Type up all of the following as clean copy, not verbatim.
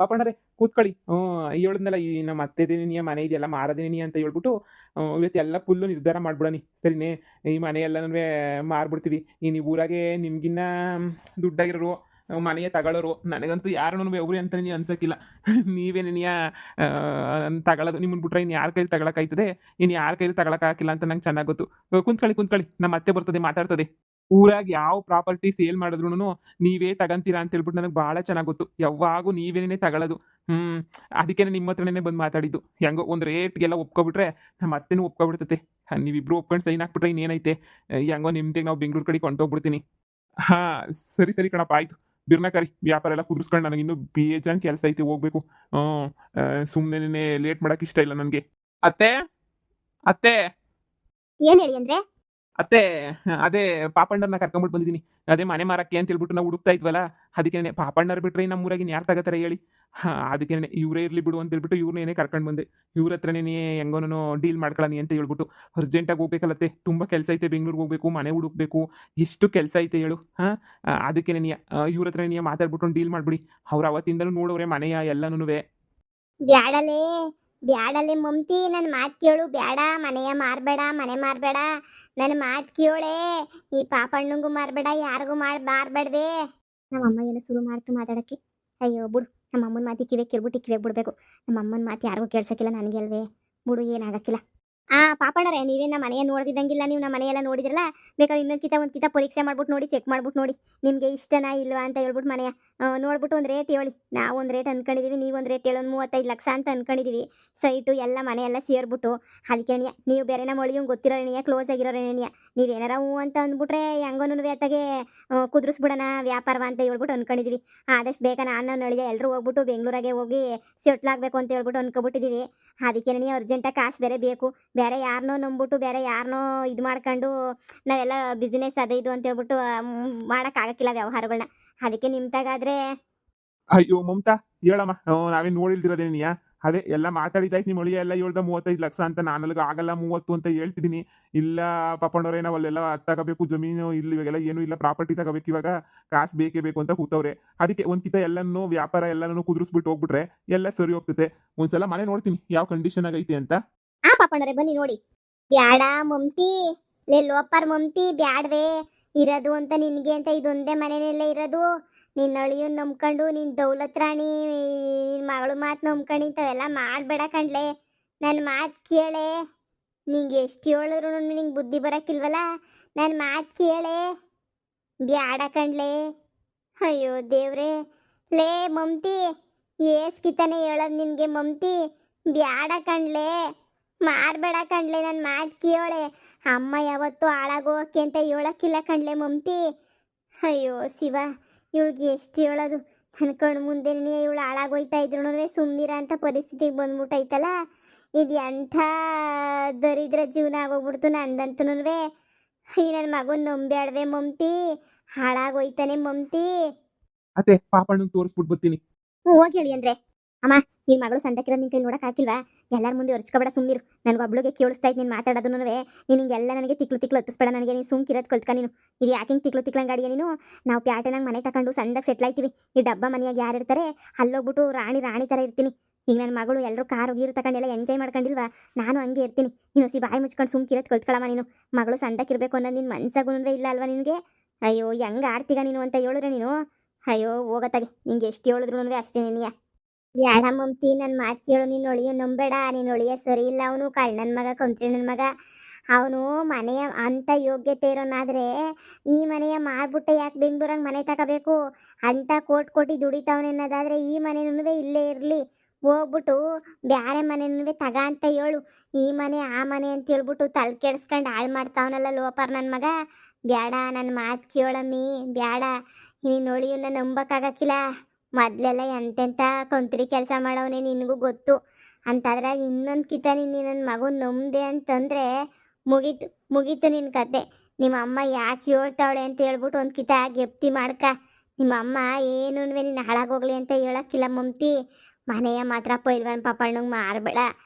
ಪಾಪಣ್ಣರೇ ಕೂತ್ಕೊಳ್ಳಿ. ಹೇಳಿದ್ನಲ್ಲ ಈ ನಮ್ಮ ಅತ್ತೆದೇ ನಿಯ ಮನೆ ಇದೆಯಲ್ಲ ಮಾರದೇನಿ ಅಂತ ಹೇಳ್ಬಿಟ್ಟು ಇವತ್ತೆಲ್ಲ ಫುಲ್ಲು ನಿರ್ಧಾರ ಮಾಡ್ಬಿಡಣಿ ಸರಿನೇ. ಈ ಮನೆ ಎಲ್ಲನೂ ಮಾರ್ಬಿಡ್ತೀವಿ. ಈ ನೀವು ಊರಾಗೆ ನಿಮ್ಗಿನ್ನ ದುಡ್ಡಾಗಿರೋರು ಮನೆಯ ತಗೊಳ್ಳೋರು. ನನಗಂತೂ ಯಾರನ್ನೂ ಒಬ್ರು ಅಂತ ನೀ ಅನ್ಸಕ್ಕಿಲ್ಲ. ನೀವೇ ನೀಯ ತಗೊಳ್ಳೋದು. ನಿಮ್ಮನ್ನ ಬಿಟ್ರೆ ಇನ್ನು ಯಾರ ಕೈಲಿ ತಗೊಳಕ್ಕಾಯ್ತದೆ, ಇನ್ನು ಯಾರ ಕೈಲಿ ತಗೊಳಕ್ಕಾಗಿಲ್ಲ ಅಂತ ನಂಗೆ ಚೆನ್ನಾಗಿ ಗೊತ್ತು. ಕುಂತ್ಕೊಳ್ಳಿ ಕುಂತ್ಕೊಳ್ಳಿ, ನಮ್ಮ ಅತ್ತೆ ಬರ್ತದೆ ಮಾತಾಡ್ತದೆ. ಊರಾಗ ಯಾವ ಪ್ರಾಪರ್ಟಿ ಸೇಲ್ ಮಾಡಿದ್ರುನು ನೀವೇ ತಗಂತೀರಾ ಅಂತ ಹೇಳ್ಬಿಟ್ಟು ನನಗೆ ಭಾಳ ಚೆನ್ನಾಗಿ ಗೊತ್ತು. ಯಾವಾಗೂ ನೀವೇನೇ ತಗೊಳ್ಳೋದು. ಹ್ಮ್. ಅದಕ್ಕೇನೆ ನಿಮ್ಮ ಹತ್ರನೇ ಬಂದು ಮಾತಾಡಿದ್ದು. ಹೆಂಗೋ ಒಂದು ರೇಟ್ಗೆಲ್ಲ ಒಪ್ಕೊಬಿಟ್ರೆ ನಮ್ಮ ಅತ್ತೆನೂ ಒಪ್ಕೊಬಿಡ್ತತೆ. ನೀವಿಬ್ರು ಒಪ್ಕೊಂಡು ಸೈನ್ ಹಾಕ್ಬಿಟ್ರೆ ಇನ್ನೇನೈತೆ. ಹೆಂಗೋ ನಿಮ್ದೇ ನಾವು ಬೆಂಗಳೂರು ಕಡೆ ಕೊಂಡೋಗ್ಬಿಡ್ತೀನಿ. ಹಾ, ಸರಿ ಸರಿ ಕಣಪ್ಪ ಆಯ್ತು. ಬಿರ್ನ ಕರಿ ವ್ಯಾಪಾರ ಎಲ್ಲ ಕುದುರಿಸ್ಕೊಂಡು ನನಗೆ ಇನ್ನೂ ಬೇಜಾನ್ ಕೆಲಸ ಐತೆ ಹೋಗ್ಬೇಕು. ಸುಮ್ಮನೆ ಲೇಟ್ ಮಾಡಕ್ ಇಷ್ಟ ಇಲ್ಲ ನನಗೆ. ಅತ್ತೆ ಅತ್ತೆ ಏನ್ ಹೇಳಿ ಅಂದ್ರೆ? ಅತ್ತೆ, ಅದೇ ಪಾಪಣ್ಣರನ್ನ ಕರ್ಕೊಂಬಿಟ್ಟು ಬಂದಿದ್ದೀನಿ. ಅದೇ ಮನೆ ಮಾರಕ್ಕೆ ಅಂತ ಹೇಳ್ಬಿಟ್ಟು ನಾವು ಹುಡುಕ್ತಾ ಇದ್ವಲ್ಲ, ಅದಕ್ಕೇನೆ ಪಾಪಣ್ಣರು ಬಿಟ್ರೆ ನಮ್ಮೂರಾಗಿನ ಯಾರು ತಗೋತಾರೆ ಹೇಳಿ. ಅದಕ್ಕೇನೆ ಇವರೇ ಇರಲಿ ಬಿಡು ಅಂತ ಹೇಳ್ಬಿಟ್ಟು ಇವ್ರನ್ನೇನೆ ಕರ್ಕೊಂಡು ಬಂದೆ. ಇವ್ರ ಹತ್ರನೇ ಹೆಂಗೋನೋ ಡೀಲ್ ಮಾಡ್ಕೊಳ್ಳಿ ಅಂತ ಹೇಳ್ಬಿಟ್ಟು. ಅರ್ಜೆಂಟಾಗಿ ಹೋಗ್ಬೇಕಲ್ಲತ್ತೆ, ತುಂಬ ಕೆಲಸ ಐತೆ, ಬೆಂಗ್ಳೂರಿಗೆ ಹೋಗ್ಬೇಕು, ಮನೆ ಹುಡುಕ್ಬೇಕು, ಎಷ್ಟು ಕೆಲಸ ಐತೆ ಹೇಳು. ಅದಕ್ಕೇನೆ ಇವ್ರ ಹತ್ರ ಮಾತಾಡ್ಬಿಟ್ಟು ಡೀಲ್ ಮಾಡ್ಬಿಡಿ. ಅವ್ರು ಅವತ್ತಿಂದಲೂ ನೋಡೋರೆ ಮನೆಯ ಎಲ್ಲನೂ. ಬ್ಯಾಡಲೇ, ಬ್ಯಾಡಲೇ ಮಮ್ತಿ, ನನ್ನ ಮಾತು ಕೇಳು. ಬ್ಯಾಡ, ಮನೆಯ ಮಾರ್ಬೇಡ, ಮನೆ ಮಾರ್ಬೇಡ, ನನ್ನ ಮಾತು ಕೇಳೇ. ಈ ಪಾಪಣ್ಣಂಗೂ ಮಾರ್ಬೇಡ, ಯಾರಿಗೂ ಮಾರ್ಬೇಡ್ವೇ. ನಮ್ಮಮ್ಮ ಏನೋ ಶುರು ಮಾಡ್ತು ಮಾತಾಡಕ್ಕೆ. ಅಯ್ಯೋ ಬಿಡು, ನಮ್ಮ ಅಮ್ಮನ ಮಾತಿ ಕಿವೆ ಕಿರ್ಬಿಟ್ಟು ಕಿವೆ ಬಿಡ್ಬೇಕು. ನಮ್ಮ ಅಮ್ಮನ ಮಾತು ಯಾರಿಗೂ ಕೇಳ್ಸಕ್ಕಿಲ್ಲ, ನನಗೆ ಅಲ್ವೇ. ಬಿಡು, ಏನಾಗಕ್ಕಿಲ್ಲ. ಪಾಪಣ್ಣರೇ, ನೀವೇ ನಮ್ಮ ಮನೆಯ ನೋಡ್ದಿದ್ದಂಗಿಲ್ಲ. ನೀವು ನಮ್ಮ ಮನೆಯೆಲ್ಲ ನೋಡಿದ್ರಲ್ಲ, ಬೇಕಾದ್ರೆ ಒಂದು ಕಿತ ಪರೀಕ್ಷೆ ಮಾಡ್ಬಿಟ್ಟು ನೋಡಿ, ಚೆಕ್ ಮಾಡ್ಬಿಟ್ಟು ನೋಡಿ, ನಿಮಗೆ ಇಷ್ಟನಾ ಇಲ್ವಾ ಅಂತ ಹೇಳ್ಬಿಟ್ಟು ಮನೆಯ ನೋಡ್ಬಿಟ್ಟು ಒಂದು ರೇಟ್ ಹೇಳಿ. ನಾವು ಒಂದು ರೇಟ್ ಅನ್ಕೊಂಡಿದೀವಿ, ನೀವು ಒಂದು ರೇಟ್ ಹೇಳಿ. ಒಂದು 35 ಲಕ್ಷ ಅಂತ ಅನ್ಕೊಂಡಿದೀವಿ. ಸೈಟು ಎಲ್ಲ ಮನೆ ಎಲ್ಲ ಸೇರ್ಬಿಟ್ಟು. ಅದಕ್ಕೆ ನೀವು ಬೇರೆ ನಮ್ಮ ಒಳಿಯಂಗೆ ಗೊತ್ತಿರೋಣೆಯ, ಕ್ಲೋಸ್ ಆಗಿರೋಣೆಯ. ನೀವೇನಾರ ಹ್ಞೂ ಅಂತ ಅಂದ್ಬಿಟ್ರೆ ಹೆಂಗೋನು ಅತ್ತಾಗೆ ಕುದುರಿಸ್ಬಿಡೋಣ ವ್ಯಾಪಾರವ ಅಂತ ಹೇಳ್ಬಿಟ್ಟು ಅನ್ಕೊಂಡಿದೀವಿ. ಆದಷ್ಟು ಬೇಗ ನಾನು ನಳಿಯ ಎಲ್ಲರೂ ಹೋಗ್ಬಿಟ್ಟು ಬೆಂಗಳೂರಾಗೆ ಹೋಗಿ ಸೆಟ್ಲ್ ಆಗಬೇಕು ಅಂತ ಹೇಳ್ಬಿಟ್ಟು ಅನ್ಕೊಬಿಟ್ಟಿದ್ದೀವಿ. ಅದಕ್ಕೆ ಅರ್ಜೆಂಟಾಗಿ ಕಾಸು ಬೇರೆ ಬೇಕು. ಬೇರೆ ಯಾರನ್ನೋ ನಂಬಿಟ್ಟು ಬೇರೆ ಯಾರನ್ನೋ ಇದು ಮಾಡ್ಕೊಂಡು ನಾವೆಲ್ಲ ಬಿಸ್ನೆಸ್ ಅದು ಇದು ಅಂತ ಹೇಳ್ಬಿಟ್ಟು ಮಾಡೋಕ್ಕಾಗಕ್ಕಿಲ್ಲ ವ್ಯವಹಾರಗಳನ್ನ. ಅದಕ್ಕೆ ನಿಮ್ಮ ತಗಾದ್ರೆ. ಅಯ್ಯೋ ಮಮತಾ, ಹೇಳಮ್ಮ. ನಾವೇನು ನೋಡಿಲ್ದಿರೋದೇನಿಯಾ. ಅದೇ ಎಲ್ಲ ಮಾತಾಡಿದಾಯ್ತು. ನಿಮ್ಮ ಒಳಿಯ ಎಲ್ಲ ಹೇಳ್ದ 35 ಲಕ್ಷ ಅಂತ. ನಾನಲ್ಗ ಆಗಲ್ಲ 30 ಅಂತ ಹೇಳ್ತಿದ್ದೀನಿ. ಇಲ್ಲ ಪಾಪಣ್ಣವ್ರೆ, ನಾವು ಅಲ್ಲೆಲ್ಲ ತಗೋಬೇಕು, ಜಮೀನು ಇಲ್ಲಿ ಇವಾಗೆಲ್ಲ ಏನೂ ಇಲ್ಲ, ಪ್ರಾಪರ್ಟಿ ತಗೋಬೇಕು, ಇವಾಗ ಕಾಸು ಬೇಕೇ ಬೇಕು ಅಂತ ಕೂತವ್ರೆ. ಅದಕ್ಕೆ ಒಂದು ಕಿತ ಎಲ್ಲನೂ ವ್ಯಾಪಾರ ಎಲ್ಲನೂ ಕುದುರಿಸ್ಬಿಟ್ಟು ಹೋಗ್ಬಿಟ್ರೆ ಎಲ್ಲ ಸರಿ ಹೋಗ್ತತೆ. ಒಂದ್ಸಲ ಮನೆ ನೋಡ್ತೀನಿ ಯಾವ ಕಂಡೀಷನ್ ಆಗೈತೆ ಅಂತ. ಪಾಪಣ್ಣರೇ ಬನ್ನಿ ನೋಡಿ. ಬ್ಯಾಡ ಮಮ್ತಿ, ಲೇ ಲೋಪರ್ ಮಮ್ತಿ, ಬ್ಯಾಡ್ವೇ. ಇರೋದು ಅಂತ ನಿನ್ಗೆ ಅಂತ ಇದೊಂದೇ ಮನೆಯಲ್ಲೇ ಇರೋದು. ನಿನ್ನ ಅಳಿಯನ್ ನಂಬ್ಕೊಂಡು ನಿನ್ ದೌಲತ್ ರಾಣಿ ನಿನ್ ಮಗಳು ಮಾತು ನಂಬ್ಕೊಂಡು ಇಂಥವೆಲ್ಲ ಮಾಡಬೇಡ ಕಣ್ಲೆ. ನನ್ನ ಮಾತು ಕೇಳೆ. ನಿಂಗೆ ಎಷ್ಟು ಹೇಳಿದ್ರು ನಿಂಗೆ ಬುದ್ಧಿ ಬರೋಕ್ಕಿಲ್ವಲ್ಲ. ನನ್ನ ಮಾತು ಕೇಳೆ. ಬ್ಯಾಡ ಕಣ್ಲೆ. ಅಯ್ಯೋ ದೇವ್ರೆ. ಲೇ ಮಮ್ತಿ, ಏಸ್ಕಿತಾನೆ ಹೇಳೋದು ನಿನಗೆ ಮಮ್ತಿ. ಬ್ಯಾಡ ಕಣ್ಲೆ, ಮಾರ್ಬೇಡ ಕಣ್ಲೆ, ನನ್ನ ಮಾತು ಕೇಳೆ. ಅಮ್ಮ ಯಾವತ್ತೂ ಹಾಳಾಗೋಕೆ ಅಂತ ಹೇಳಕ್ಕಿಲ್ಲ ಕಣ್ಲೆ ಮಮ್ತಿ. ಅಯ್ಯೋ ಶಿವ, ಇವಳಿಗೆ ಎಷ್ಟು ಹೇಳೋದು. ನನ್ನ ಕಣ್ಣು ಮುಂದೆನೇ ಇವಳು ಹಾಳಾಗೋಯ್ತಾ ಇದ್ರು ಸುಮ್ಮನಿರ ಅಂತ ಪರಿಸ್ಥಿತಿಗೆ ಬಂದ್ಬಿಟ್ಟೈತಲ್ಲ. ಇದು ಎಂಥ ದರಿದ್ರ ಜೀವನ ಆಗೋಗ್ಬಿಡ್ತು ನಂದಂತೂ. ಈ ನನ್ನ ಮಗನ ನಂಬ್ಯಾಡ್ವೆ ಮಮ್ತಿ, ಹಾಳಾಗೋಯ್ತಾನೆ ಮಮ್ತಿ. ಅತ್ತೆ, ಪಾಪಣ್ಣನ್ ತೋರಿಸ್ಬಿಟ್ಟು ಬರ್ತೀನಿ. ಹೋಗಿ ಹೇಳಿ ಅಂದ್ರೆ. ಅಮ್ಮ, ನಿನ್ ಮಗಳು ಸಂತಕಿರೋದು ನಿನ್ ಕೈ ನೋಡಕ್ ಹಾಕಿಲ್ವಾ? ಎಲ್ಲಾರ ಮುಂದೆ ಹೊರ್ಚ್ಕೊಬೇಡ, ಸುಮ್ನಿರು. ನನ್ಗೆ ಒಬ್ಳಿಗೆ ಕೇಳಿಸ್ತಾ ಇತ್ತು ನೀನು ಮಾತಾಡೋದು. ನೀನು ಹಿಂಗೆಲ್ಲ ನನಗೆ ತಿಕ್ಲು ಹತ್ತಿಸ್ಬೇಡ ನನಗೆ. ನೀನು ಸುಮ್ಕಿರೋದು ಕಲ್ತ್ಕ ನೀನು. ಇದು ಯಾಕೆ ಹಿಂಗೆ ತಿಕ್ಲಂಗಾಡಿಯ ನೀನು? ನಾವು ಪ್ಯಾಟೆನಾಗ ಮನೆ ತಗೊಂಡು ಸಣ್ಣದಾಗ ಸೆಟ್ಲ್ ಆಯ್ತೀವಿ. ಈ ಡಬ್ಬ ಮನೆಯಾಗ ಯಾರು ಇರ್ತಾರೆ? ಅಲ್ಲೋಗ್ಬಿಟ್ಟು ರಾಣಿ ಥರ ಇರ್ತೀನಿ. ಈಗ ನನ್ನ ಮಗಳು ಎಲ್ಲರೂ ಕಾರು ಗೀರು ತಗೊಂಡೆಲ್ಲ ಎಂಜಾಯ್ ಮಾಡ್ಕೊಂಡಿಲ್ವಾ? ನಾನು ಹಂಗೆ ಇರ್ತೀನಿ. ನೀನು ಬಾಯಿ ಮುಚ್ಕೊಂಡು ಸುಮ್ಕಿರೋದು ಕಲ್ತ್ಕೊಳಮ್ಮ ನೀನು. ಮಗಳು ಸಂತಕಿರ್ಬೇಕು ಅನ್ನೋದು ನಿನ್ನ ಮನ್ಸಾಗೂ ಇಲ್ಲ ಅಲ್ವಾ ನಿನಗೆ? ಅಯ್ಯೋ, ಹೆಂಗೆ ಆಡ್ತೀಗ ನೀನು ಅಂತ ಹೇಳಿದ್ರೆ ನೀನು. ಅಯ್ಯೋ ಹೋಗತ್ತಾಗೆ, ನಿಂಗೆ ಎಷ್ಟು ಹೇಳಿದ್ರು ಅಷ್ಟೇ ನೀನಿಯ. ಬ್ಯಾಡ ಮಮ್ತಿ, ನನ್ನ ಮಾತು ಕೇಳು. ನೀನು ಒಳಿಯ ನಂಬೇಡ. ನೀನು ಒಳಿಯ ಸರಿ ಇಲ್ಲ. ಅವನು ಕಳ್ಳನ ಮಗ, ಕೊಂತ್ರಿ ನನ್ನ ಮಗ. ಅವನು ಮನೆಯ ಅಂಥ ಯೋಗ್ಯತೆ ಇರೋನಾದರೆ ಈ ಮನೆಯ ಮಾರ್ಬಿಟ್ಟೆ ಯಾಕೆ ಬೆಂಗಳೂರಾಗ ಮನೆ ತಗೋಬೇಕು ಅಂತ ಕೋಟಿ ದುಡಿತಾವನೆ ಅನ್ನೋದಾದರೆ ಈ ಮನೆನೂ ಇಲ್ಲೇ ಇರಲಿ. ಹೋಗ್ಬಿಟ್ಟು ಬ್ಯಾರೆ ಮನೆನೂ ತಗ ಅಂತ ಹೇಳು. ಈ ಮನೆ ಆ ಮನೆ ಅಂತ ಹೇಳ್ಬಿಟ್ಟು ತಲೆ ಕೆಡ್ಸ್ಕೊಂಡು ಹಾಳು ಮಾಡ್ತಾವನಲ್ಲ ಲೋಪರ್ ನನ್ನ ಮಗ. ಬ್ಯಾಡ, ನನ್ನ ಮಾತು ಕೇಳಮ್ಮಿ, ಬ್ಯಾಡ. ನೀನು ಒಳಿಯನ್ನ ನಂಬಕ್ಕಾಗಕ್ಕಿಲ್ಲ. ಮೊದಲೆಲ್ಲ ಎಂತೆಂಥ ಕೊಂತ್ರಿ ಕೆಲಸ ಮಾಡವನೇ ನಿನಗೂ ಗೊತ್ತು. ಅಂತಾದ್ರಾಗ ಇನ್ನೊಂದು ಕಿತ ನೀನು ನನ್ನ ಮಗು ನಂಬ್ದೆ ಅಂತಂದರೆ ಮುಗೀತು ನಿನ್ನ ಕತೆ. ನಿಮ್ಮ ಅಮ್ಮ ಯಾಕೆ ಹೇಳ್ತಾವಳೆ ಅಂತ ಹೇಳ್ಬಿಟ್ಟು ಒಂದು ಕಿತ ಗೆಪ್ತಿ ಮಾಡ್ಕ. ನಿಮ್ಮ ಅಮ್ಮ ಏನೂ ನೀನು ಹಾಳಾಗೋಗ್ಲಿ ಅಂತ ಹೇಳಕ್ಕಿಲ್ಲ ಮಮ್ತಿ. ಮನೆಯ ಮಾತ್ರ ಪೈಲ್ವಾನ್ ಪಾಪಣ್ಣಂಗೆ ಮಾರಬೇಡ.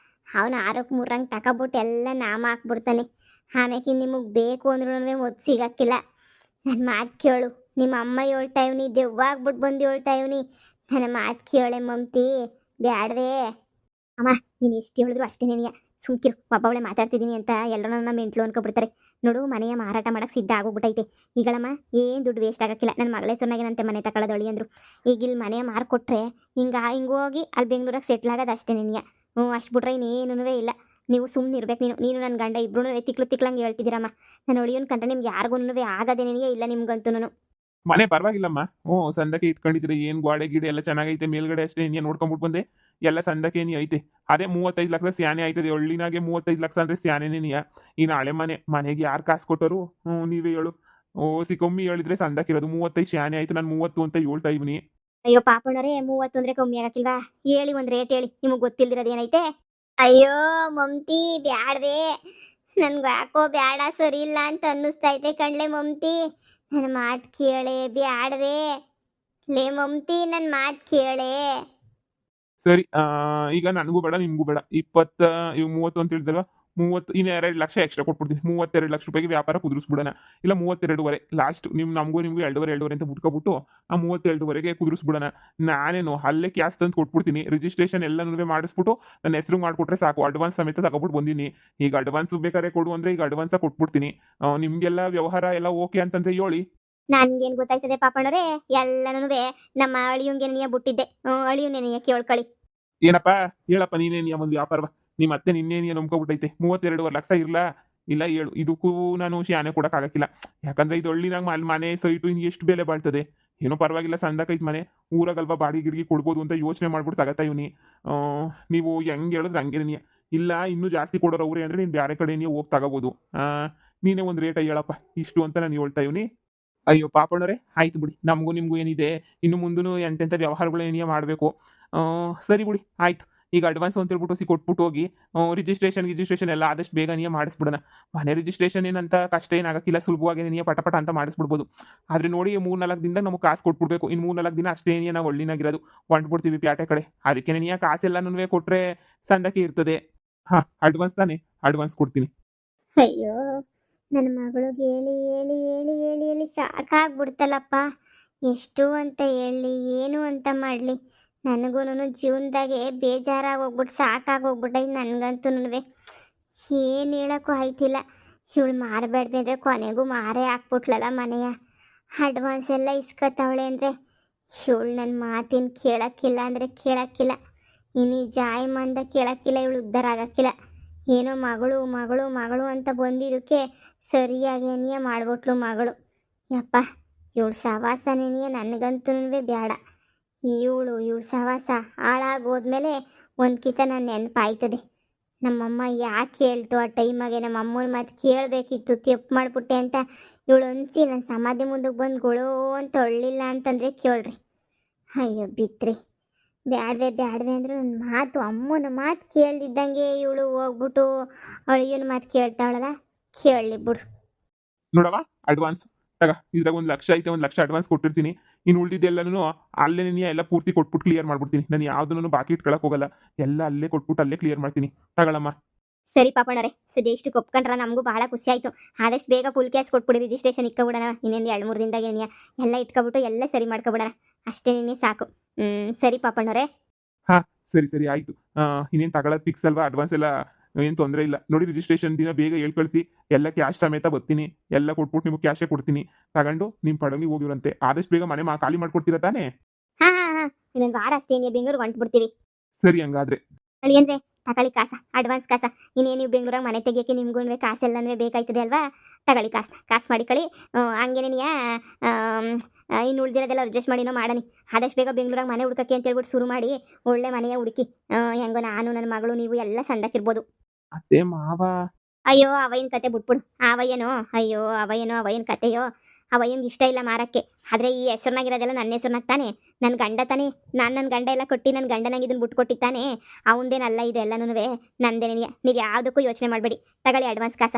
ಅವನು 6ಕ್ಕೆ 3 ತಗೊಬಿಟ್ಟು ಎಲ್ಲ ನಾಮ ಹಾಕ್ಬಿಡ್ತಾನೆ. ಆಮೇಲೆ ನಿಮಗೆ ಬೇಕು ಅಂದ್ರೂ ಒತ್ತು ಸಿಗಕ್ಕಿಲ್ಲ. ನನ್ನ ಮಾತು ಕೇಳು. ನಿಮ್ಮ ಅಮ್ಮ ಹೇಳ್ತಾ ಇವ್ನಿ, ದೆವ್ವಾಗ್ಬಿಟ್ಟು ಬಂದು ಹೇಳ್ತಾ ಇವ್ನಿ. ನನ್ನ ಮಾತು ಕೇಳೆ ಮಮ್ತಿ, ಬ್ಯಾಡ್ವೇ. ಅಮ್ಮ, ನೀನು ಎಷ್ಟು ಹೇಳಿದ್ರು ಅಷ್ಟೇ ನೀನು. ಸುಮ್ಕಿರು, ಒಬ್ಬವಳೆ ಮಾತಾಡ್ತಿದ್ದೀನಿ ಅಂತ ಎಲ್ಲರೂ ನನ್ನ ಮೆಂಟ್ಲು ಅನ್ಕೊಬಿಡ್ತಾರೆ. ನೋಡು, ಮನೆಯ ಮಾರಾಟ ಮಾಡಕ್ಕೆ ಸಿದ್ಧ ಆಗೋಗ್ಬಿಟ್ಟೈತೆ ಈಗಳಮ್ಮ. ಏನು ದುಡ್ಡು ವೇಸ್ಟ್ ಆಗಕ್ಕಿಲ್ಲ. ನನ್ನ ಮಗಳೇ ಸೊನ್ನಾಗೇನಂತೆ ಮನೆ ತಗೊಳ್ಳೋದೊಳಿ ಅಂದರು. ಈಗ ಇಲ್ಲಿ ಮನೆ ಮಾರ್ಕೊಟ್ರೆ ಹಿಂಗೋಗಿ ಅಲ್ಲಿ ಬೆಂಗ್ಳೂರಾಗ ಸೆಟ್ಲ್ ಆಗೋದು ಅಷ್ಟೇ ನೀನು. ಅಷ್ಟು ಬಿಟ್ರೆ ಇನ್ನೇನೂ ಇಲ್ಲ. ನೀವು ಸುಮ್ಮನೆ ಇರ್ಬೇಕು. ನೀನು ನನ್ನ ಗಂಡ ಇಬ್ರು ತಿಕ್ಲಂಗೆ ಹೇಳ್ತಿದ್ದೀರಮ್ಮ. ನಾನು ಒಳಿಯೋನ್ ಕಂಡ್ರೆ ನಿಮ್ಗೆ ಯಾರಿಗೂ ಆಗದೇನೇ ಇಲ್ಲ ನಿಮ್ಗಂತೂ. ಮನೆ ಪರವಾಗಿಲ್ಲಮ್ಮ. ಸಂದಕ್ಕೆ ಇಟ್ಕೊಂಡಿದ್ರೆ ಏನು ಗೋಡೆ ಗಿಡ ಎಲ್ಲ ಚೆನ್ನಾಗೈತೆ. ಮೇಲ್ಗಡೆ ಅಷ್ಟೇ ನೀನು ನೋಡ್ಕೊಂಬಿಟ್ಟು ಬಂದೆ. ಎಲ್ಲ ಸಂದಕ್ಕೆ ನೀ ಐತೆ. ಅದೇ 35 ಲಕ್ಷ ಸ್ಯಾನೆ ಆಯ್ತದೆ. ಹಳ್ಳಿನಾಗೆ 35 ಲಕ್ಷ ಅಂದರೆ ಸ್ಯಾನೆನೇ ನೀಯ. ಈ ನಾಳೆ ಮನೆಗೆ ಯಾರು ಕಾಸು ಕೊಟ್ಟರು? ನೀವೇ ಹೇಳು. ಕಮ್ಮಿ ಹೇಳಿದ್ರೆ ಸಂದಕ್ಕಿರೋದು 35 ಸ್ಯಾನೆ ಆಯ್ತು. ನಾನು 30 ಅಂತ ಹೇಳ್ತಾ ಇವ್ನಿ. ಅಯ್ಯೋ ಪಾಪಣ್ಣರೇ, 30 ಅಂದ್ರೆ ಕಮ್ಮಿ ಆಗಕ್ಕಿಲ್ವಾ? ಹೇಳಿ ಒಂದು ರೇಟ್ ಹೇಳಿ. ನಿಮಗೆ ಗೊತ್ತಿಲ್ದಿರೋದು ಏನೈತೆ? ಅಯ್ಯೋ ಮಮ್ತಿ, ಬ್ಯಾಡ್ವೇ. ನನ್ಗೆ ಯಾಕೋ ಬ್ಯಾಡ, ಸರಿ ಇಲ್ಲ ಅಂತ ಅನ್ನಿಸ್ತೈತೆ ಕಣ್ಲೆ ಮಮ್ತಿ. ನನ್ನ ಮಾತು ಕೇಳೆ, ಬ್ಯಾಡ್ವೇ. ಲೇ ಮಮ್ತಿ, ನನ್ನ ಮಾತು ಕೇಳೆ. ಸರಿ, ಈಗ ನನಗೂ ಬೇಡ ನಿಮಗೂ ಬೇಡ. 20 ಇವ್ 30 ಅಂತ ಹೇಳಿದಲ್ವಾ? 30 ಇನ್ನು 2 ಲಕ್ಷ ಎಕ್ಸ್ಟ್ರಾ ಕೊಟ್ಬಿಡ್ತೀನಿ. 32 ಲಕ್ಷ ರೂಪಾಯಿಗೆ ವ್ಯಾಪಾರ ಕುದುರಿಸ್ಬಿಡೋಣ. ಇಲ್ಲ 32.5 ಲಾಸ್ಟ್. ನಮಗೂ 2.5 ಅಂತ ಬಿಟ್ಕೊಬಿಟ್ಟು ಆ 32.5ಗೆ ಕುದುರಿಸ್ಬಿಡೋಣ. ನಾನೇನು ಅಲ್ಲೇ ಕ್ಯಾಶ್ ತಂದು ಕೊಟ್ಬಿಡ್ತೀನಿ. ರಿಜಿಸ್ಟ್ರೇಷನ್ ಎಲ್ಲನೂ ಮಾಡಿಸ್ಬಿಟ್ಟು ನನ್ನ ಹೆಸರು ಮಾಡಿಕೊಟ್ರೆ ಸಾಕು. ಅಡ್ವಾನ್ಸ್ ಸಮೇತ ತಗೊಬಿಟ್ಟು ಬಂದೀನಿ. ಈಗ ಅಡ್ವಾನ್ಸ್ ಬೇಕಾದ್ರೆ ಕೊಡು ಅಂದರೆ ಈಗ ಅಡ್ವಾನ್ಸ ಕೊಟ್ಬಿಡ್ತೀನಿ. ನಿಮಗೆಲ್ಲ ವ್ಯವಹಾರ ಎಲ್ಲ ಓಕೆ ಅಂತಂದ್ರೆ ಹೇಳಿ. ನನ್ಗೇನು ಗೊತ್ತಾಯ್ತದೆ ಪಾಪಣ್ಣರೇ, ಎಲ್ಲನೂ ನಮ್ಮ ಅಳಿಯಂಗೆ ಬಿಟ್ಟಿದ್ದೆ. ಅಳಿಯನ್ನೇನೆಯ ಕೇಳ್ಕೊಳ್ಳಿ. ಏನಪ್ಪ ಹೇಳಪ್ಪ, ನೀನೇನಿಯ ಒಂದು ವ್ಯಾಪಾರವ? ನಿಮ್ಮ ಅತ್ತೆ ನಿನ್ನೇನಿಯ ನಂಬ್ಕೊಬಿಟ್ಟೈತೆ. 32.5 ಲಕ್ಷ ಇರ್ಲಾ? ಇಲ್ಲ ಹೇಳು. ಇದಕ್ಕೂ ನಾನು ಶಾನೆ ಕೊಡೋಕ್ಕಾಗಕ್ಕಿಲ್ಲ. ಯಾಕಂದ್ರೆ ಇದು ಹಳ್ಳಿನಾಗ ಮನೆ ಸೈಟು ಇನ್ನು ಎಷ್ಟು ಬೆಲೆ ಬಾಳ್ತದೆ. ಏನೋ ಪರವಾಗಿಲ್ಲ, ಸಂದಕೈತೆ ಮನೆ. ಊರಾಗಲ್ವಾ ಬಾಡಿಗೆ ಗಿಡಿಗೆ ಕೊಡ್ಬೋದು ಅಂತ ಯೋಚನೆ ಮಾಡ್ಬಿಟ್ಟು ತಗತ್ತಾ ಇವನಿ. ನೀವು ಹೆಂಗೆ ಹೇಳಿದ್ರೆ ಹಂಗೆ ನೀ. ಇಲ್ಲ ಇನ್ನೂ ಜಾಸ್ತಿ ಕೊಡೋರು ಅವ್ರೆ ಅಂದರೆ ನೀನು ಬೇರೆ ಕಡೆ ನೀವು ಹೋಗಿ ತಗೋಬೋದು. ನೀನೇ ಒಂದು ರೇಟ ಹೇಳಪ್ಪ, ಇಷ್ಟು ಅಂತ ನಾನು ಹೇಳ್ತಾ ಇವನಿ. ಅಯ್ಯೋ ಪಾಪಣ್ಣವ್ರೆ, ಆಯ್ತು ಬಿಡಿ. ನಮಗೂ ನಿಮಗೂ ಏನಿದೆ, ಇನ್ನು ಮುಂದೂ ಎಂತೆಂಥ ವ್ಯವಹಾರಗಳು ಏನಿಯ ಮಾಡಬೇಕು. ಸರಿ ಬಿಡಿ, ಆಯ್ತು. ಈಗ ಅಡ್ವಾನ್ಸ್ ಅಂತ ಹೇಳ್ಬಿಟ್ಟು ಕೊಟ್ಬಿಟ್ಟು ಹೋಗಿ ರಿಜಿಸ್ಟ್ರೇಷನ್ ಎಲ್ಲ ಆದಷ್ಟು ಬೇಗ ನೀಯೇ ಮಾಡಿಸ್ಬಿಡೋಣ. ಮನೆ ರಿಜಿಸ್ಟ್ರೇಷನ್ ಏನಂತ ಕಷ್ಟ ಏನಾಗಕ್ಕಿಲ್ಲ. ಸುಲಭವಾಗಿ ನೀಯೇ ಪಟ ಅಂತ ಮಾಡಿಸ್ಬಿಡ್ಬೋದು. ಆದರೆ ನೋಡಿ, 3-4 ದಿನದಾಗ ನಮಗೆ ಕಾಸು ಕೊಟ್ಬಿಡ್ಬೇಕು. ಇನ್ನು 3-4 ದಿನ ಅಷ್ಟೇ ನಾವು ಹಳ್ಳಿನಾಗಿರೋದು. ಹೊಂಟ್ಬಿಡ್ತೀವಿ ಪ್ಯಾಟೆ ಕಡೆ. ಅದಕ್ಕೆ ನೀಯೇ ಕಾಸೆಲ್ಲನೂ ಕೊಟ್ಟರೆ ಸಂದಕ್ಕೆ ಇರ್ತದೆ. ಹಾಂ, ಅಡ್ವಾನ್ಸ್ ತಾನೇ, ಅಡ್ವಾನ್ಸ್ ಕೊಡ್ತೀನಿ. ಅಯ್ಯೋ, ನನ್ನ ಮಗಳಿಗೆ ಹೇಳಿ ಹೇಳಿ ಹೇಳಿ ಹೇಳಿ ಹೇಳಿ ಸಾಕಾಗ್ಬಿಡ್ತಲ್ಲಪ್ಪ. ಎಷ್ಟು ಅಂತ ಹೇಳಿ, ಏನು ಅಂತ ಮಾಡಲಿ. ನನಗೂ ಜೀವನದಾಗೆ ಬೇಜಾರಾಗಿ ಹೋಗ್ಬಿಟ್ಟು ಸಾಕಾಗೋಗ್ಬಿಟ್ಟೈತೆ ನನಗಂತೂ. ಏನು ಹೇಳೋಕ್ಕೂ ಆಯ್ತಿಲ್ಲ. ಇವಳು ಮಾರಬೇಡ್ದೆ ಅಂದರೆ ಕೊನೆಗೂ ಮಾರೇ ಹಾಕ್ಬಿಟ್ಲಲ್ಲ ಮನೆಯ. ಅಡ್ವಾನ್ಸ್ ಎಲ್ಲ ಇಸ್ಕೊತಾವಳೆ ಅಂದರೆ ಇವಳು ನನ್ನ ಮಾತಿನ ಕೇಳೋಕ್ಕಿಲ್ಲ ಅಂದರೆ ಕೇಳೋಕ್ಕಿಲ್ಲ. ಇನ್ನು ಜಾಯ್ ಮಂದ ಕೇಳೋಕ್ಕಿಲ್ಲ. ಇವಳು ಉದ್ಧಾರ ಆಗೋಕ್ಕಿಲ್ಲ. ಏನೋ ಮಗಳು ಮಗಳು ಮಗಳು ಅಂತ ಬಂದಿದ್ದಕ್ಕೆ ಸರಿಯಾಗಿ ಏನಿಯ ಮಾಡ್ಬಿಟ್ಲು ಮಗಳು. ಯಪ್ಪ, ಇವಳು ಸವಾಸನೇನಿಯ ನನಗಂತೂ ಬೇಡ. ಇವಳು ಸವಾಸ ಹಾಳಾಗೋದ್ಮೇಲೆ ಒಂದು ಕಿತ ನನ್ನ ನೆನಪಾಯ್ತದೆ. ನಮ್ಮಮ್ಮ ಯಾಕೆ ಹೇಳ್ತು ಆ ಟೈಮಾಗೆ? ನಮ್ಮ ಅಮ್ಮನ ಮಾತು ಕೇಳಬೇಕಿತ್ತು, ತಪ್ಪು ಮಾಡಿಬಿಟ್ಟೆ ಅಂತ. ಇವಳು ಅನ್ಸಿ ನನ್ನ ಸಮಾಧಿ ಮುಂದಕ್ಕೆ ಬಂದು ಗೊಳೋ ಅಂತ ಹೊಳ್ಳಿಲ್ಲ ಅಂತಂದರೆ ಕೇಳ್ರಿ. ಅಯ್ಯೋ ಬಿತ್ರಿ, ಬ್ಯಾಡ್ದೆ ಅಂದ್ರೆ ನನ್ನ ಮಾತು, ಅಮ್ಮನ ಮಾತು ಕೇಳ್ದಿದ್ದಂಗೆ ಇವಳು ಹೋಗ್ಬಿಟ್ಟು ಅಳಿಯನ ಮಾತು ಕೇಳ್ತಾವಳಲ್ಲ. ಕೇಳಲಿ ಬಿಡು. ನೋಡವ, ಅಡ್ವಾನ್ಸ್ ತಗ. ಇದ್ರಾಗ 1 ಲಕ್ಷ ಐತೆ. 1 ಲಕ್ಷ ಅಡ್ವಾನ್ಸ್ ಕೊಟ್ಟಿರ್ತೀನಿ. ಇನ್ನು ಉಳಿದಿದ್ದೆಲ್ಲನೂ ಅಲ್ಲೇ ನೀನು ಎಲ್ಲ ಪೂರ್ತಿ ಕೊಟ್ಬಿಟ್ಟು ಕ್ಲಿಯರ್ ಮಾಡ್ಬಿಡ್ತೀನಿ. ನಾನು ಯಾವುದನ್ನು ಬಾಕಿ ಇಟ್ಕೊಳಕ್ಕೆ ಹೋಗಲ್ಲ. ಎಲ್ಲ ಅಲ್ಲೇ ಕೊಟ್ಬಿಟ್ಟು ಅಲ್ಲೇ ಕ್ಲಿಯರ್ ಮಾಡ್ತೀನಿ. ತಗೊಳಮ್ಮ. ಸರಿ ಪಾಪಣ್ಣರೇ, ಸದ್ಯ ಇಷ್ಟು ಒಪ್ಕೊಂಡ್ರೆ ನಮಗೂ ಭಾಳ ಖುಷಿ ಆಯಿತು. ಆದಷ್ಟು ಬೇಗ ಫುಲ್ ಕ್ಯಾಶ್ ಕೊಟ್ಬಿಡಿ. ರಿಜಿಸ್ಟ್ರೇಷನ್ ಇಟ್ಕೊಬಿಡೋಣ. ಇನ್ನೊಂದು 2-3 ದಿನದಾಗ ಏನಿಯ ಎಲ್ಲ ಇಟ್ಕೊಬಿಟ್ಟು ಎಲ್ಲ ಸರಿ ಮಾಡ್ಕೊಬಿಡೋಣ. ಅಷ್ಟೇ ಸಾಕು. ಸರಿ ಪಾಪಣ್ಣರೇ. ಹಾಂ, ಸರಿ ಆಯಿತು. ಇನ್ನೇನು ತಗೊಳ್ಳೋದು ಫಿಕ್ಸ್ ಅಲ್ವಾ? ಅಡ್ವಾನ್ಸ್ ಎಲ್ಲ ಏನು ತೊಂದರೆ ಇಲ್ಲ. ನೋಡಿ, ರಿಜಿಸ್ಟ್ರೇಷನ್ ದಿನ ಬೇಗ ಹೇಳ್ಕಳಿಸಿ. ಎಲ್ಲ ಕ್ಯಾಶ್ ಸಮೇತ ಬರ್ತೀನಿ. ಎಲ್ಲ ಕೊಟ್ಬಿಟ್ಟು ನಿಮಗೆ ಕ್ಯಾಶೇ ಕೊಡ್ತೀನಿ. ತಗೊಂಡು ನಿಮ್ಮ ಪಡಂಗಿ ಹೋಗಿರಂತೆ. ಆದಷ್ಟು ಬೇಗ ಮನೆ ಖಾಲಿ ಮಾಡ್ಕೊಡ್ತೀರಾ ತಾನೇ? ಹಾಂ, ಇನ್ನೊಂದು ವಾರ ಅಷ್ಟೇ ಬೆಂಗಳೂರಿಗೆ ಹೊಂಟ್ಬಿಡ್ತೀವಿ. ಸರಿ, ಹಂಗಾದ್ರೆ ಅಳಿ ಅಂದರೆ ತಗೊಳ್ಳಿ ಕಾಸ, ಅಡ್ವಾನ್ಸ್ ಕಾಸ. ಇನ್ನೇನು ನೀವು ಬೆಂಗಳೂರಾಗ ಮನೆ ತೆಗಿಯೋಕ್ಕೆ ನಿಮ್ಗೂ ಕಾಸೆಲ್ಲನೂ ಬೇಕಾಯ್ತದೆ ಅಲ್ವಾ? ತಗೊಳ್ಳಿ ಕಾಸು ಮಾಡಿಕೊಳ್ಳಿ. ಹಂಗೇನೆ ಇನ್ನು ಉಳಿದಿರೋದೆಲ್ಲ ಅಡ್ಜಸ್ಟ್ ಮಾಡಿನೋ ಮಾಡೋಣ. ಆದಷ್ಟು ಬೇಗ ಬೆಂಗಳೂರಾಗ ಮನೆ ಹುಡ್ಕಕ್ಕೆ ಅಂತ ಹೇಳ್ಬಿಟ್ಟು ಶುರು ಮಾಡಿ ಒಳ್ಳೆ ಮನೆಯ ಹುಡುಕಿ. ಹೆಂಗೋ ನಾನು, ನನ್ನ ಮಗಳು, ನೀವು ಎಲ್ಲ ಸಂದಕ್ಕಿರ್ಬೋದು. ಅತ್ತೆ ಮಾವ. ಅಯ್ಯೋ, ಅವಯ್ಯನ ಕತೆ ಬಿಟ್ಬಿಡು. ಅವಯ್ಯನ ಕತೆಯೋ. ಅವಯ್ಯಂಗೆ ಇಷ್ಟ ಇಲ್ಲ ಮಾರಕ್ಕೆ. ಆದರೆ ಈ ಹೆಸ್ರನಾಗಿರೋದೆಲ್ಲ ನನ್ನ ಹೆಸ್ರನಾಗ ತಾನೆ. ನನ್ನ ಗಂಡ ತಾನೆ. ನನ್ನ ಗಂಡ ಎಲ್ಲ ಕೊಟ್ಟು ನನ್ನ ಗಂಡನಾಗ ಇದನ್ನು ಬಿಟ್ಕೊಟ್ಟಿತ್ತಾನೆ. ಅವಂದೇನಲ್ಲ ಇದು ಎಲ್ಲನೂ ನಂದೇನೇ. ನೀವು ಯಾವುದಕ್ಕೂ ಯೋಚನೆ ಮಾಡಬೇಡಿ. ತಗೊಳ್ಳಿ ಅಡ್ವಾನ್ಸ್ ಕಾಸ.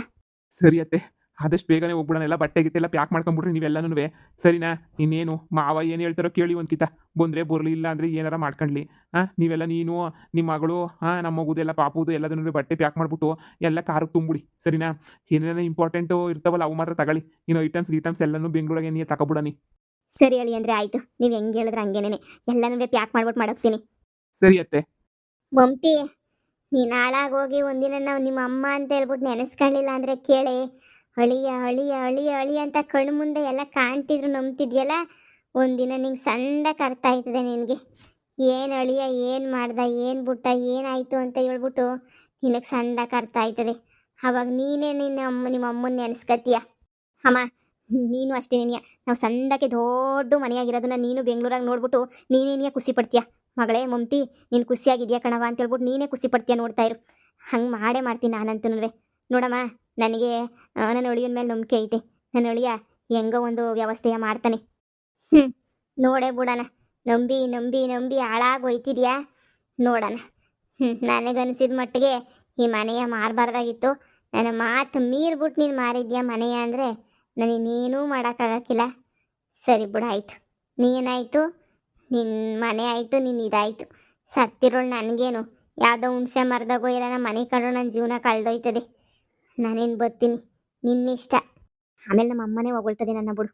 ಸರಿ ಅತ್ತೆ, ಆದಷ್ಟು ಬೇಗನೆ ಹೋಗ್ಬಿಡೋಣ. ಎಲ್ಲ ಬಟ್ಟೆ ಗಿಟ್ಟೆಲ್ಲ ಪ್ಯಾಕ್ ಮಾಡ್ಕೊಂಬಿಡ್ರಿ ನೀವೆಲ್ಲನೂ. ಸರಿನಾ? ಇನ್ನೇನು ಮಾವ ಏನು ಹೇಳ್ತಾರೋ ಕೇಳಿ ಒಂದು ಕಿತ. ಬಂದರೆ ಬರಲಿ, ಇಲ್ಲ ಅಂದರೆ ಏನಾರ ಮಾಡ್ಕೊಳ್ಳಿ. ನೀವೆಲ್ಲ, ನೀನು, ನಿಮ್ಮ ಮಗಳು, ನಮ್ಮ ಮಗುದೆಲ್ಲ ಪಾಪುದು ಎಲ್ಲದನ್ನೂ ಬಟ್ಟೆ ಪ್ಯಾಕ್ ಮಾಡಿಬಿಟ್ಟು ಎಲ್ಲ ಕಾರಿಗೆ ತುಂಬಿಡಿ. ಸರಿನಾ? ಏನೇನೋ ಇಂಪಾರ್ಟೆಂಟು ಇರ್ತಾವಲ್ಲ ಅವು ಮಾತ್ರ ತಗೊಳ್ಳಿ. ಇನ್ನು ಐಟಮ್ಸ್ ಎಲ್ಲನೂ ಬೆಂಗಳೂರಾಗೆ ನೀನು ತಗೊಬಿಡನಿ. ಸರಿ ಅಳಿ ಅಂದರೆ ಆಯಿತು, ನೀವು ಹೆಂಗೆ ಹೇಳಿದ್ರೆ ಹಂಗೇನೆ ಎಲ್ಲನೂ ಪ್ಯಾಕ್ ಮಾಡ್ಬಿಟ್ಟು ಮಾಡೋಗ್ತೀನಿ. ಸರಿ ಅತ್ತೆ. ಮಮ್ತಿ, ನೀನು ಹಾಳಾಗೋಗಿ ಒಂದಿನ ನಾವು ನಿಮ್ಮ ಅಮ್ಮ ಅಂತ ಹೇಳ್ಬಿಟ್ಟು ನೆನೆಸ್ಕೊಳ್ಳಿಲ್ಲ ಅಂದರೆ ಕೇಳಿ, ಅಳಿಯ ಅಳಿಯ ಅಳಿಯ ಅಳಿಯ ಅಂತ ಕಣ್ಣು ಮುಂದೆ ಎಲ್ಲ ಕಾಣ್ತಿದ್ರು ನಂಬ್ತಿದ್ಯಲ್ಲ, ಒಂದಿನ ನಿಂಗೆ ಸಂದಕ್ಕೆ ಅರ್ಥ ಆಯ್ತದೆ ನಿನಗೆ. ಏನು ಅಳಿಯ ಏನು ಮಾಡ್ದ, ಏನು ಬಿಟ್ಟ, ಏನಾಯಿತು ಅಂತ ಹೇಳ್ಬಿಟ್ಟು ನಿನಗೆ ಸಂದಕ್ಕೆ ಅರ್ಥ ಆಯ್ತದೆ. ಅವಾಗ ನೀನೇ ನಿಮ್ಮ ಅಮ್ಮನ ನೆನೆಸ್ಕತ್ತೀಯ. ಅಮ್ಮ, ನೀನು ಅಷ್ಟೇ ನೀನಿಯ, ನಾವು ಸಂದಕ್ಕೆ ದೊಡ್ಡ ಮನೆಯಾಗಿರೋದನ್ನ ನೀನು ಬೆಂಗಳೂರಾಗ ನೋಡ್ಬಿಟ್ಟು ನೀನೇನಿಯ ಖುಷಿ ಪಡ್ತೀಯ. ಮಗಳೇ ಮಮ್ತಿ, ನೀನು ಖುಷಿಯಾಗಿದೆಯಾ ಕಣವ ಅಂತ ಹೇಳ್ಬಿಟ್ಟು ನೀನೇ ಖುಷಿ ಪಡ್ತೀಯ, ನೋಡ್ತಾ ಇರು. ಹಂಗೆ ಮಾಡೇ ಮಾಡ್ತೀನಿ ನಾನಂತೂ. ನೋಡಮ್ಮ, ನನಗೆ ನನ್ನ ಅಳಿಯನ ಮೇಲೆ ನಂಬಿಕೆ ಐತೆ. ನನ್ನ ಅಳಿಯ ಹೆಂಗೋ ಒಂದು ವ್ಯವಸ್ಥೆಯ ಮಾಡ್ತಾನೆ. ನೋಡೇ ಬಿಡೋಣ. ನಂಬಿ ನಂಬಿ ನಂಬಿ ಹಾಳಾಗೋಯ್ತಿದ್ಯಾ, ನೋಡೋಣ. ನನಗನ್ಸಿದ ಮಟ್ಟಿಗೆ ಈ ಮನೆಯ ಮಾರಬಾರ್ದಾಗಿತ್ತು. ನನ್ನ ಮಾತು ಮೀರ್ಬಿಟ್ಟು ನೀನು ಮಾರಿದ್ಯಾ ಮನೆಯ ಅಂದರೆ ನನಗೇನೂ ಮಾಡೋಕ್ಕಾಗಕ್ಕಿಲ್ಲ. ಸರಿ ಬಿಡು, ಆಯಿತು. ನೀನಾಯಿತು, ನಿನ್ನ ಮನೆ ಆಯಿತು, ನಿನ್ನ ಇದಾಯಿತು. ಸತ್ತಿರೋಳು ನನಗೇನು, ಯಾವುದೋ ಹುಣ್ಸೆ ಮರದಾಗೋ ಇಲ್ಲ ನಮ್ಮ ಮನೆ ಕಂಡ್ರು ನನ್ನ ಜೀವನ ಕಳೆದೋಯ್ತದೆ. ನಾನೇನು ಬರ್ತೀನಿ, ನಿನ್ನಿಷ್ಟ. ಆಮೇಲೆ ನಮ್ಮ ಅಮ್ಮನೇ ಹೊಗಳ್ತದೆ ನನ್ನ ಬಿಡು.